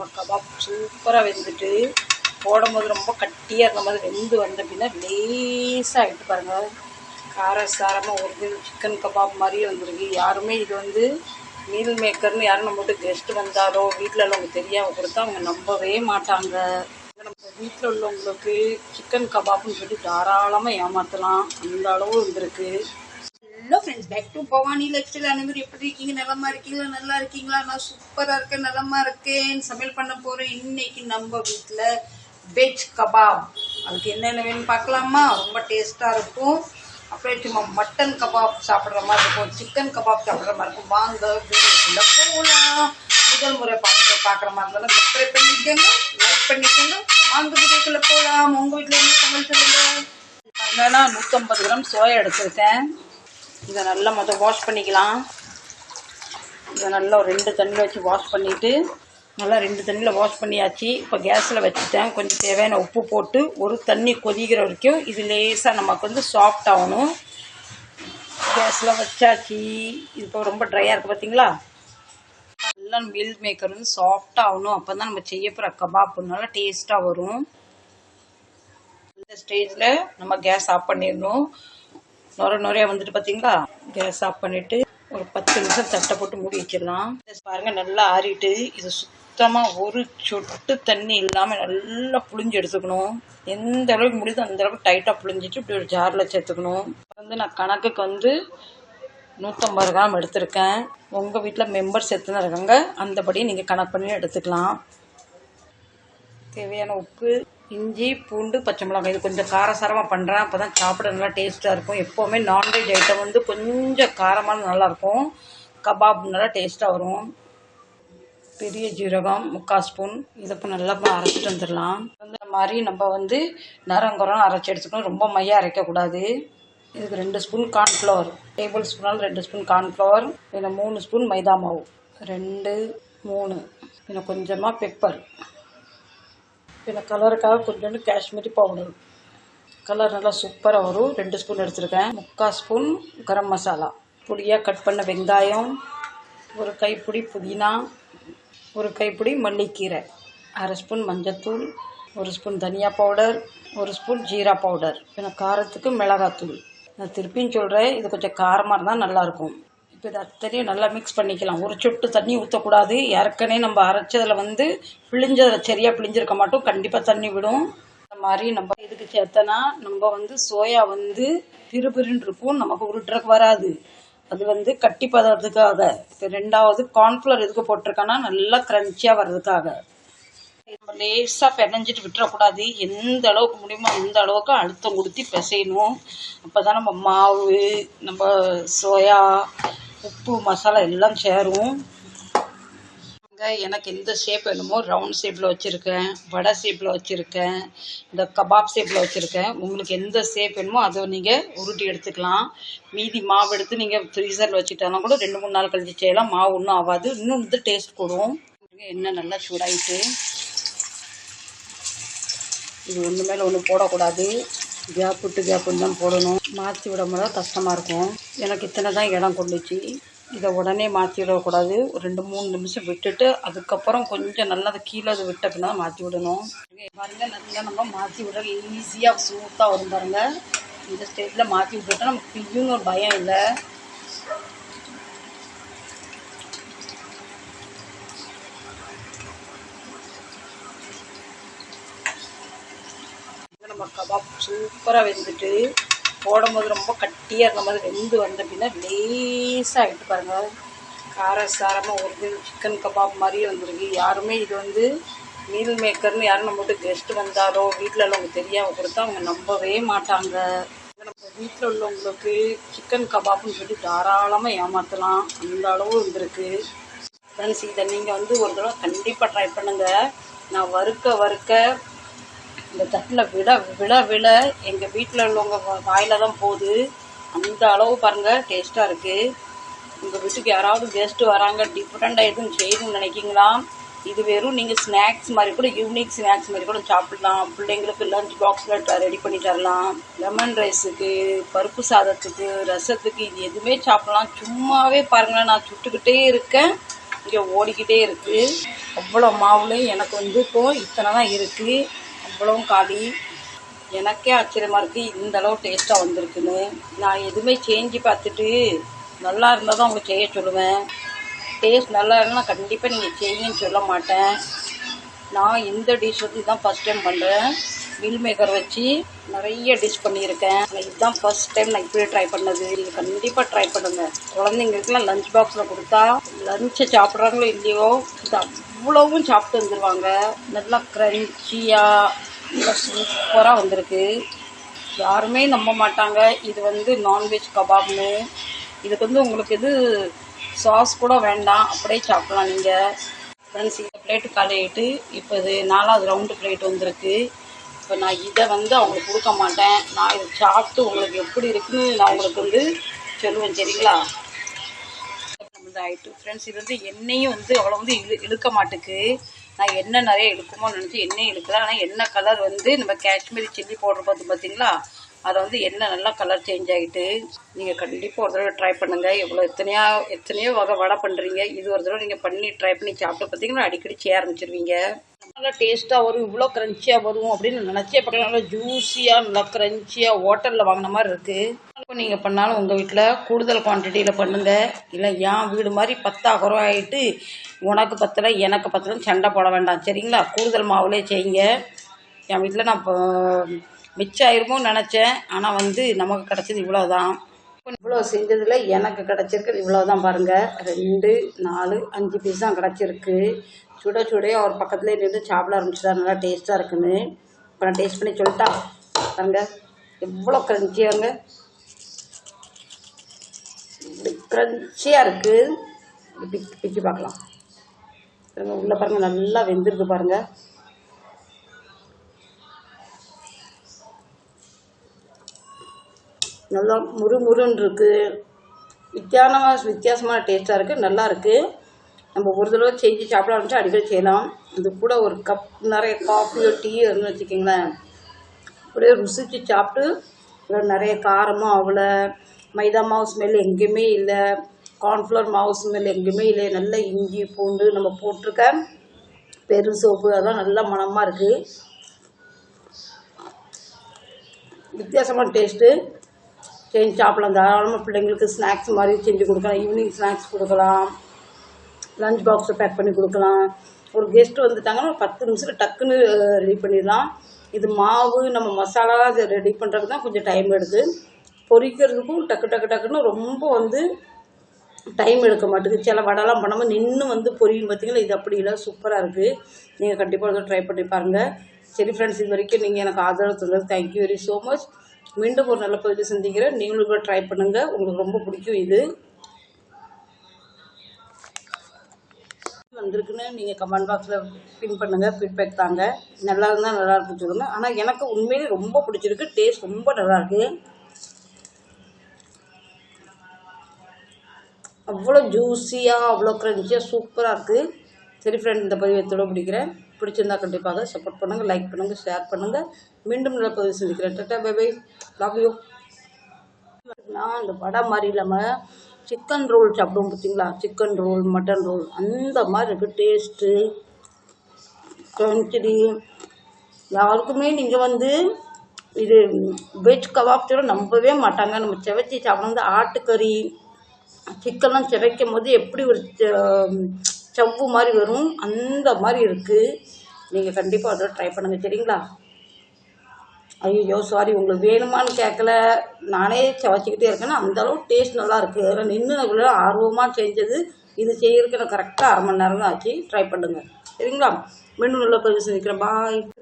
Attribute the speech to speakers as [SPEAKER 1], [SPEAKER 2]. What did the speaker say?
[SPEAKER 1] நம்ம கபாப் சூப்பராக வெந்துட்டு போடும்போது ரொம்ப கட்டியாக இருந்த மாதிரி வெந்து வந்த பின்னா லேசாக ஆகிட்டு பாருங்கள். காரசாரமாக ஒரிஜினல் சிக்கன் கபாப் மாதிரியே வந்துருக்கு. யாருமே இது வந்து மீல் மேக்கர்னு யாரும் நம்மகிட்ட கெஸ்ட்டு வந்தாலோ வீட்டில் உள்ளவங்க தெரியாமல் கொடுத்தா அவங்க நம்பவே மாட்டாங்க. நம்ம வீட்டில் உள்ளவங்களுக்கு சிக்கன் கபாப்னு சொல்லி தாராளமாக ஏமாற்றலாம், அந்த அளவு வந்துருக்கு. Hello friends, back to Bhavani lifestyle. அனைவரும் எப்படி இருக்கீங்க? நலமா இருக்கீங்களா? நல்லா இருக்கீங்களா? நான் சூப்பராக இருக்கேன், நலமா இருக்கேன். சமையல் பண்ண போகிறேன். இன்னைக்கு நம்ம வீட்டில் வெஜ் கபாப். அதுக்கு என்னென்ன வேணும்னு பார்க்கலாமா? ரொம்ப டேஸ்ட்டாக இருக்கும். அப்படியே சும்மா மட்டன் கபாப் சாப்பிட்ற மாதிரி இருக்கும், சிக்கன் கபாப் சாப்பிட்ற மாதிரி இருக்கும். வாங்க வீட்டுக்குள்ள போகலாம். முதல் முறை பார்க்குற மாதிரி இருந்தாலும் சப்ஸ்கிரைப் பண்ணிக்கோங்க, லைக் பண்ணிக்கோங்க. வாங்க வீட்டுக்குள்ள போகலாம். உங்கள் வீட்டில் என்ன சமையல் சொல்லுங்கள். பாருங்கன்னா 150 கிராம் சோயா எடுத்துருக்கேன். இதை நல்லா மொதல் வாஷ் பண்ணிக்கலாம். இதை நல்லா ஒரு 2 தண்ணியில் வச்சு வாஷ் பண்ணிவிட்டு நல்லா 2 தண்ணியில் வாஷ் பண்ணியாச்சு. இப்போ கேஸில் வச்சுட்டேன். கொஞ்சம் தேவையான உப்பு போட்டு ஒரு தண்ணி கொதிக்கிற வரைக்கும் இது லேசாக நமக்கு வந்து சாஃப்ட் ஆகணும். கேஸில் வச்சாச்சு. இது இப்போ ரொம்ப ட்ரையாக இருக்குது பார்த்தீங்களா? நல்லா மீல் மேக்கர் வந்து சாஃப்டாக ஆகணும். அப்போ தான் நம்ம செய்ய போகிற கபாப் நல்லா டேஸ்ட்டாக வரும். இந்த ஸ்டேஜில் நம்ம கேஸ் ஆஃப் பண்ணிடணும். நுரையா வந்துட்டு பார்த்தீங்களா? கேஸ் ஆஃப் பண்ணிவிட்டு ஒரு 10 நிமிஷம் தட்டை போட்டு மூடி வச்சிடலாம். பாருங்கள், நல்லா ஆறிட்டு இது சுத்தமாக ஒரு சொட்டு தண்ணி இல்லாமல் நல்லா புளிஞ்சு எடுத்துக்கணும். எந்த அளவுக்கு முடியுதோ அந்த அளவுக்கு டைட்டாக புளிஞ்சிட்டு இப்படி ஒரு ஜாரில் சேர்த்துக்கணும். வந்து நான் கணக்குக்கு வந்து 150 கிராம் எடுத்திருக்கேன். உங்கள் வீட்டில் மெம்பர்ஸ் எத்தனை இருக்காங்க அந்தபடி நீங்கள் கணக்கு பண்ணி எடுத்துக்கலாம். தேவையான உப்பு, இஞ்சி, பூண்டு, பச்சை மிளகாய். இது கொஞ்சம் காரசாரமாக பண்ணுறேன், அப்போ தான் சாப்பிட நல்லா டேஸ்ட்டாக இருக்கும். எப்போவுமே நான்வெஜ் ஐட்டம் வந்து கொஞ்சம் காரமான நல்லாயிருக்கும், கபாப் நல்லா டேஸ்ட்டாக வரும். பெரிய ஜீரகம் 3/4 ஸ்பூன். இதை இப்போ நல்லா அரைச்சிட்டு வந்துடலாம். இந்த மாதிரி நம்ம வந்து நரங்குறம் அரைச்சி எடுத்துக்கணும், ரொம்ப மையாக அரைக்கக்கூடாது. இதுக்கு 2 ஸ்பூன் கார்ன்ஃப்ளவர், டேபிள் ஸ்பூனால் 2 ஸ்பூன் கார்ன்ஃப்ளவர், இன்னும் 3 ஸ்பூன் மைதா மாவு, 2 3, இன்னும் கொஞ்சமாக பெப்பர், பின்ன கலருக்காக கொஞ்சோண்டு காஷ்மீரி பவுடர். கலர் நல்லா சூப்பராக வரும். 2 ஸ்பூன் எடுத்துருக்கேன். 3/4 ஸ்பூன் கரம் மசாலா, பொடியாக கட் பண்ண வெங்காயம், ஒரு கைப்பிடி புதினா, ஒரு கைப்பிடி மல்லிக்கீரை, 1/2 ஸ்பூன் மஞ்சத்தூள், 1 ஸ்பூன் தனியா பவுடர், 1 ஸ்பூன் ஜீரா பவுடர், பின்ன காரத்துக்கு மிளகாத்தூள். நான் திருப்பியும் சொல்கிறேன், இது கொஞ்சம் காரமாக இருந்தால் நல்லாயிருக்கும். இப்போ இது அத்தனையும் நல்லா மிக்ஸ் பண்ணிக்கலாம். ஒரு சொட்டு தண்ணி ஊற்றக்கூடாது. ஏற்கனவே நம்ம அரைச்சதில் வந்து பிழிஞ்சதில் சரியாக பிழிஞ்சிருக்க மாட்டோம், கண்டிப்பாக தண்ணி விடும். இந்த மாதிரி நம்ம இதுக்கு சேர்த்தனா நம்ம வந்து சோயா வந்து பிறுபிறுன்னு இருக்கும், நமக்கு உருட்டுறக்கு வராது. அது வந்து கட்டி பதறதுக்காக. இப்போ 2வது கார்ன்ஃப்ளவர் எதுக்கு போட்டிருக்கேன்னா நல்லா க்ரன்ச்சியாக வர்றதுக்காக. நம்ம லேசாக பிணைஞ்சிட்டு விட்டுறக்கூடாது. எந்த அளவுக்கு முடியுமோ அந்த அளவுக்கு அழுத்தம் கொடுத்து பிசையணும். அப்போ தான் நம்ம மாவு, நம்ம சோயா, உப்பு, மசாலா எல்லாம் சேரும். எனக்கு எந்த ஷேப் வேணுமோ ரவுண்ட் ஷேப்பில் வச்சுருக்கேன், வடை ஷேப்பில் வச்சுருக்கேன், இந்த கபாப் ஷேப்பில் வச்சுருக்கேன். உங்களுக்கு எந்த ஷேப் வேணுமோ அதை நீங்கள் உருட்டி எடுத்துக்கலாம். மீதி மாவு எடுத்து நீங்கள் ஃப்ரீசரில் வச்சுட்டாலும் கூட 2-3 நாள் கழிச்சு செய்யலாம். மாவு ஒன்றும் ஆகாது, இன்னும் வந்து டேஸ்ட் கூடும். எண்ணெய் நல்லா சூடாகிட்டு இது ஒன்று மேலே ஒன்று போடக்கூடாது, கேப் விட்டு கேப்புன்னு தான் போடணும். மாற்றி விடும்போது கஷ்டமாக இருக்கும். எனக்கு இத்தனை தான் இடம் கொண்டுச்சு. இதை உடனே மாற்றி விடக்கூடாது. ஒரு 2-3 நிமிஷம் விட்டுட்டு அதுக்கப்புறம் கொஞ்சம் நல்லா அதை கீழே அது விட்ட பின்னா மாற்றி விடணும். பாருங்கள், நல்லா நம்ம மாற்றி விட ஈஸியாக ஸ்மூத்தாக வரும் பாருங்கள். இந்த ஸ்டேஜில் மாற்றி விட்டுட்டா நமக்கு பிய்யுன்னு ஒரு பயம் இல்லை. நம்ம கபாப் சூப்பராக வெந்துட்டு போடும்போது ரொம்ப கட்டியாக இருந்த மாதிரி வெந்து வந்த பின்னா லேசாக ஆகிட்டு பாருங்கள். காரசாரமாக ஒரிஜினல் சிக்கன் கபாப் மாதிரியே வந்துருக்கு. யாருமே இது வந்து மீல் மேக்கர்னு யாரும் நம்மகிட்ட கெஸ்ட்டு வந்தாலோ வீட்டில் உள்ளவங்க தெரியாமல் கொடுத்தா அவங்க நம்பவே மாட்டாங்க. நம்ம வீட்டில் உள்ளவங்களுக்கு சிக்கன் கபாப்னு சொல்லி தாராளமாக ஏமாற்றலாம், அந்த அளவு வந்துருக்கு. ஃப்ரெண்ட்ஸ், இதை நீங்கள் வந்து ஒரு தடவை கண்டிப்பாக ட்ரை பண்ணுங்கள். நான் வறுக்க இந்த தட்டில் விட எங்கள் வீட்டில் உள்ளவங்க வாயில் தான் போகுது, அந்த அளவு பாருங்கள் டேஸ்ட்டாக இருக்குது. உங்கள் வீட்டுக்கு யாராவது கெஸ்ட்டு வராங்க, டிஃப்ரெண்ட்டாக எதுவும் செய்யணும்னு நினைக்கிங்களா? இது வெறும் நீங்கள் ஸ்நாக்ஸ் மாதிரி கூட, ஈவினிங் ஸ்நாக்ஸ் மாதிரி கூட சாப்பிடலாம். பிள்ளைங்களுக்கு லஞ்ச் பாக்ஸில் ரெடி பண்ணி தரலாம். லெமன் ரைஸுக்கு, பருப்பு சாதத்துக்கு, ரசத்துக்கு, இது எதுவுமே சாப்பிடலாம். சும்மாவே பாருங்களேன், நான் சுட்டுக்கிட்டே இருக்கேன். இங்கே ஓடிக்கிட்டே இருக்குது. அவ்வளோ மாவுலையும் எனக்கு வந்து இப்போது இத்தனை தான் இருக்குது, அவ்வளவும் காலி. எனக்கே ஆச்சரியமாக இருக்குது இந்த அளவு டேஸ்ட்டாக வந்திருக்குன்னு. நான் எதுவுமே செஞ்சு பார்த்துட்டு நல்லா இருந்தால் தான் உங்களுக்கு செய்ய சொல்லுவேன். டேஸ்ட் நல்லா இருந்தால் கண்டிப்பாக நீங்கள் செய்யுங்கன்னு சொல்ல மாட்டேன். நான் இந்த டிஷ் வந்து இதுதான் ஃபஸ்ட் டைம் பண்ணுறேன். மீல் மேக்கர் வச்சு நிறைய டிஷ் பண்ணியிருக்கேன். இதுதான் ஃபஸ்ட் டைம் நான் இப்படி ட்ரை பண்ணது. நீங்கள் கண்டிப்பாக ட்ரை பண்ணுங்கள். குழந்தைங்களுக்குலாம் லஞ்ச் பாக்ஸில் கொடுத்தா லஞ்சை சாப்பிட்றாங்களோ இல்லையோ இது அவ்வளவும் சாப்பிட்டு வந்துடுவாங்க. நல்லா க்ரன்ச்சியாக நல்லா சூப்பராக வந்திருக்கு. யாருமே நம்ப மாட்டாங்க இது வந்து நான்வெஜ் கபாப்னு. இதுக்கு வந்து உங்களுக்கு இது சாஸ் கூட வேண்டாம், அப்படியே சாப்பிட்லாம் நீங்கள். ஃப்ரெண்ட்ஸ், இந்த பிளேட்டு காலியாகிட்டு இப்போ இது 4வது ரவுண்டு பிளேட் வந்திருக்கு. இப்போ நான் இதை வந்து அவங்களுக்கு கொடுக்க மாட்டேன். நான் இதை சாப்பிட்டு உங்களுக்கு எப்படி இருக்குன்னு நான் உங்களுக்கு வந்து சொல்லுவேன், சரிங்களா? நம்மளது ஆகிட்டு ஃப்ரெண்ட்ஸ், இது வந்து எண்ணெயும் வந்து அவ்வளோ வந்து இழுக்க மாட்டுக்கு. நான் எண்ணெய் நிறைய இழுக்குமோ நினச்சி எண்ணெய் இழுக்கலாம். ஆனால் எண்ணெய் கலர் வந்து நம்ம காஷ்மீரி சில்லி பவுடர் பார்த்து பார்த்தீங்களா, அதை வந்து எண்ணெய் நல்லா கலர் சேஞ்ச் ஆகிட்டு. நீங்கள் கண்டிப்பாக ஒரு தடவை ட்ரை பண்ணுங்கள். எத்தனையோ வகை வடை பண்ணுறீங்க, இது ஒரு தடவை நீங்கள் பண்ணி ட்ரை பண்ணி சாப்பிட்டு பார்த்தீங்கன்னா அடிக்கடி செய்ய ஆரம்பிச்சிருவீங்க. நல்லா டேஸ்ட்டாக வரும், இவ்வளோ க்ரன்ச்சியாக வரும் அப்படின்னு நினச்சே பார்க்கலாம். நல்லா ஜூஸியாக நல்லா க்ரன்ச்சியாக ஹோட்டலில் வாங்கின மாதிரி இருக்குது. இப்போ நீங்கள் பண்ணாலும் உங்கள் வீட்டில் கூடுதல் குவான்டிட்டியில் பண்ணுங்கள். இல்லை ஏன் வீடு மாதிரி 10 குறை ஆகிட்டு உனக்கு பத்தலை எனக்கு பத்தலைன்னு சண்டை போட வேண்டாம், சரிங்களா? கூடுதல் மாவுலேயே செய்யுங்க. என் வீட்டில் நான் இப்போ மிச்சம் ஆயிருமோன்னு நினச்சேன், ஆனால் வந்து நமக்கு கிடச்சது இவ்வளோ தான். இவ்வளோ செஞ்சதில் எனக்கு கிடச்சிருக்கு இவ்வளோ தான். பாருங்கள், 2, 4, 5 பீஸ் தான் கிடச்சிருக்கு. சுட சுடைய அவர் பக்கத்துலேயே நின்று சாப்பிட ஆரம்பிச்சுட்டா நல்லா டேஸ்ட்டாக இருக்குன்னு. இப்போ நான் டேஸ்ட் பண்ணி சொல்லிட்டா பாருங்க, எவ்வளோ க்ரன்ச்சியாங்க, இப்படி க்ரன்ச்சியாக இருக்குது. இப்படி பிச்சு பார்க்கலாம் பாருங்கள். உள்ளே பாருங்கள் நல்லா வெந்திருக்கு பாருங்கள். நல்லா முறுமுறுன்னு இருக்குது. வித்தியாசமான டேஸ்ட்டாக இருக்குது, நல்லா இருக்குது. நம்ம ஒரு தடவை செஞ்சு சாப்பிட ஆரம்பிச்சா அடிக்கடி செய்யலாம். இது கூட ஒரு கப் நிறைய காஃபியோ டீயோ இருந்துன்னு வச்சுக்கிங்களேன், அப்படியே ருசித்து சாப்பிட்டு. நிறைய காரமும் அவ்வளோ, மைதா மாவு ஸ்மெல் எங்கேயுமே இல்லை, கார்ன்ஃப்ளவர் மாவு ஸ்மெல் எங்கேயுமே இல்லை. நல்ல இஞ்சி பூண்டு நம்ம போட்டிருக்க பெரு சோப்பு அதெல்லாம் நல்லா மணமாக இருக்குது. வித்தியாசமான டேஸ்ட்டு. செஞ்சு சாப்பிடலாம் தாராளமாக. பிள்ளைங்களுக்கு ஸ்நாக்ஸ் மாதிரி செஞ்சு கொடுக்கலாம், ஈவினிங் ஸ்நாக்ஸ் கொடுக்கலாம், லஞ்ச் பாக்ஸை பேக் பண்ணி கொடுக்கலாம். ஒரு கெஸ்ட்டு வந்துட்டாங்கன்னா ஒரு 10 நிமிஷத்தில் டக்குன்னு ரெடி பண்ணிடலாம். இது மாவு நம்ம மசாலா அதை ரெடி பண்ணுறதுக்கு தான் கொஞ்சம் டைம் எடுக்குது. பொரிக்கிறதுக்கும் டக்குன்னு ரொம்ப வந்து டைம் எடுக்க மாட்டேங்குது. சில வடைலாம் பண்ணாமல் நின்று வந்து பொரியும் பார்த்தீங்களா, இது அப்படி இல்லை, சூப்பராக இருக்குது. நீங்கள் கண்டிப்பாக ட்ரை பண்ணி பாருங்கள். சரி ஃப்ரெண்ட்ஸ், இது வரைக்கும் நீங்கள் எனக்கு ஆதரவு தந்தது தேங்க்யூ வெரி ஸோ மச். மீண்டும் ஒரு நல்ல பதிவு சந்திக்கிறேன். நீங்களும் கூட ட்ரை பண்ணுங்கள், உங்களுக்கு ரொம்ப பிடிக்கும். இது வந்திருக்குன்னு நீங்கள் கமெண்ட் பாக்ஸில் பின் பண்ணுங்கள், ஃபீட்பேக் தாங்க. நல்லா இருந்தால் நல்லா இருக்குன்னு சொல்லுங்கள். ஆனால் எனக்கு உண்மையிலே ரொம்ப பிடிச்சிருக்கு, டேஸ்ட் ரொம்ப நல்லாயிருக்கு. அவ்வளோ ஜூஸியாக அவ்வளோ க்ரன்ச்சியாக சூப்பராக இருக்குது. சரி ஃப்ரெண்ட், இந்த பதிவு எத்தோட பிடிக்கிறேன். பிடிச்சிருந்தா கண்டிப்பாக சப்போர்ட் பண்ணுங்கள், லைக் பண்ணுங்கள், ஷேர் பண்ணுங்கள். மீண்டும் நல்ல பதிவு சந்திக்கிறேன். டாடா, பை பை, லவ் யூ. நான் இந்த வடை மாதிரி இல்லாமல் சிக்கன் ரோல் சாப்பிடுவோம் பார்த்தீங்களா, சிக்கன் ரோல், மட்டன் ரோல் அந்த மாதிரி இருக்குது டேஸ்ட்டு. க்ரன்ச்சி. யாருக்குமே நீங்கள் வந்து இது வெஜ் கபாப்ஸோட நம்பவே மாட்டாங்க. நம்ம செவச்சி சாப்பிடும் ஆட்டுக்கறி சிக்கன்லாம் செவைக்கும் போது எப்படி ஒரு சவ்வு மாதிரி வரும், அந்த மாதிரி இருக்குது. நீங்கள் கண்டிப்பாக அதோட ட்ரை பண்ணுங்கள், சரிங்களா? ஐயோ சாரி, உங்களுக்கு வேணுமான்னு கேட்கல, நானே சவச்சிக்கிட்டே இருக்கேன்னா அந்தளவு டேஸ்ட் நல்லா இருக்குது. அதில் நின்று ஆர்வமாக செஞ்சது. இது செய்யறதுக்கு எனக்கு கரெக்டாக 1/2 மணி நேரம் தான் ஆச்சு. ட்ரை பண்ணுங்கள், சரிங்களா? மீண்டும் நல்ல பதிவு செஞ்சுக்கிறேன். பாய்.